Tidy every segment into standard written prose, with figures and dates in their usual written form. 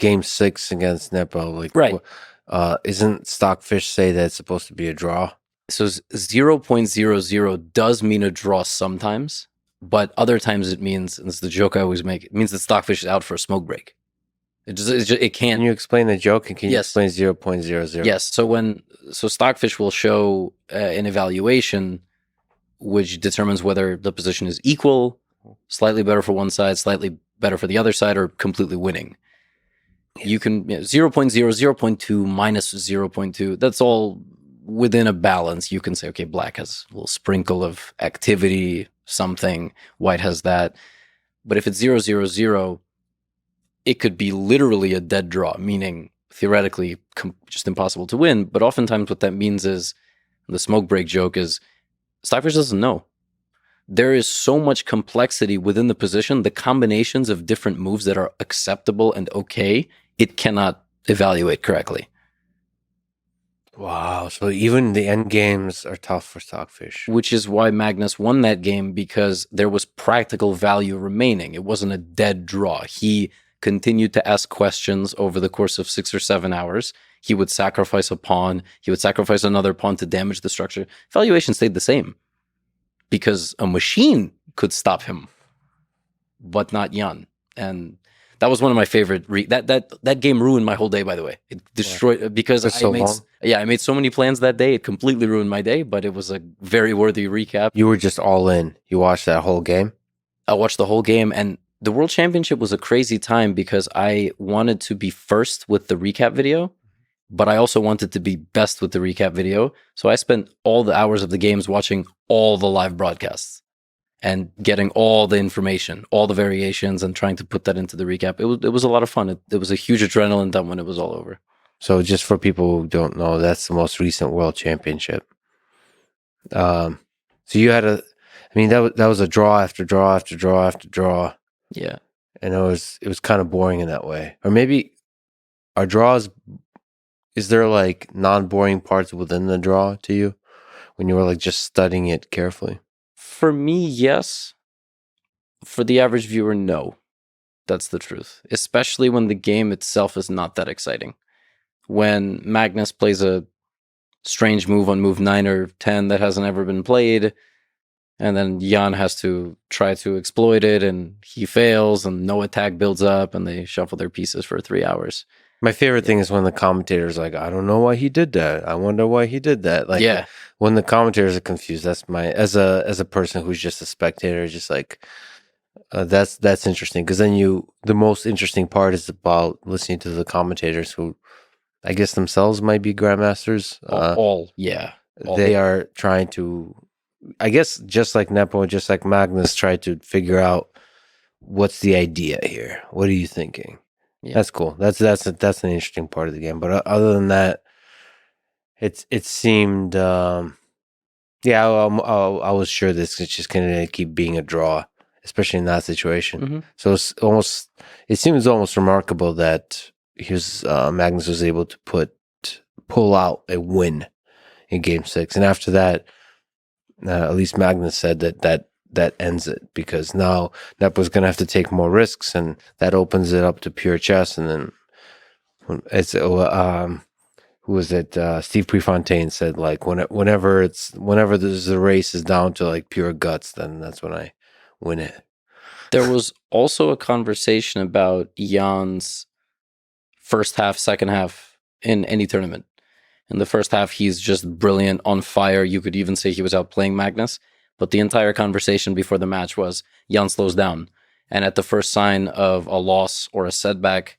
Game 6 against Nepo, like, Right. isn't Stockfish say that it's supposed to be a draw? So 0.00 does mean a draw sometimes, but other times it means, and it's the joke I always make, it means that Stockfish is out for a smoke break. It can't. Can you explain the joke, and can you Yes. explain 0.00? Yes. So Stockfish will show an evaluation which determines whether the position is equal, slightly better for one side, slightly better for the other side, or completely winning. You can 0.0, 0.2, minus 0.2. That's all within a balance. You can say, okay, black has a little sprinkle of activity, something. White has that. But if it's 0.00, it could be literally a dead draw, meaning theoretically just impossible to win. But oftentimes what that means is, the smoke break joke is, Stockfish doesn't know. There is so much complexity within the position, the combinations of different moves that are acceptable and okay, it cannot evaluate correctly. Wow. So even the end games are tough for Stockfish. Which is why Magnus won that game, because there was practical value remaining. It wasn't a dead draw. He continued to ask questions over the course of 6 or 7 hours. He would sacrifice a pawn. He would sacrifice another pawn to damage the structure. Valuation stayed the same because a machine could stop him, but not Jan. And that was one of my favorite. That game ruined my whole day, by the way. It destroyed because I made so many plans that day. It completely ruined my day, but it was a very worthy recap. You were just all in. You watched that whole game? I watched the whole game, and the World Championship was a crazy time because I wanted to be first with the recap video, but I also wanted to be best with the recap video. So I spent all the hours of the games watching all the live broadcasts and getting all the information, all the variations, and trying to put that into the recap. It was a lot of fun. It was a huge adrenaline dump when it was all over. So just for people who don't know, that's the most recent World Championship. So you had that was a draw after draw after draw after draw. Yeah. And it was kind of boring in that way. Or maybe are draws, is there like non-boring parts within the draw to you when you were like just studying it carefully? For me, yes. For the average viewer, no. That's the truth. Especially when the game itself is not that exciting. When Magnus plays a strange move on move 9 or 10 that hasn't ever been played, and then Jan has to try to exploit it, and he fails, and no attack builds up, and they shuffle their pieces for 3 hours. My favorite thing is when the commentators like, I don't know why he did that. I wonder why he did that. Like, yeah. When the commentators are confused, that's my as a person who's just a spectator, just like that's interesting, because then the most interesting part is about listening to the commentators who, I guess themselves might be grandmasters. They are trying to, I guess, just like Nepo, just like Magnus, try to figure out what's the idea here. What are you thinking? Yeah. That's cool. That's an interesting part of the game. But other than that, it seemed, I was sure this is just going to keep being a draw, especially in that situation. Mm-hmm. So it seems almost remarkable that Magnus was able to pull out a win in Game 6, and after that, at least Magnus said that ends it, because now Nepo's going to have to take more risks, and that opens it up to pure chess. And then it's who was it? Steve Prefontaine said, like, whenever the race is down to like pure guts, then that's when I win it. There was also a conversation about Jan's first half, second half in any tournament. In the first half, he's just brilliant, on fire. You could even say he was outplaying Magnus. But the entire conversation before the match was Jan slows down. And at the first sign of a loss or a setback,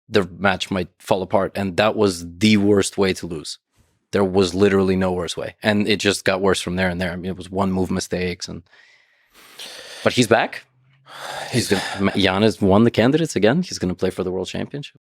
the match might fall apart. And that was the worst way to lose. There was literally no worse way. And it just got worse from there and there. I mean, it was one move mistakes. But he's back. Jan has won the candidates again. He's going to play for the World Championship.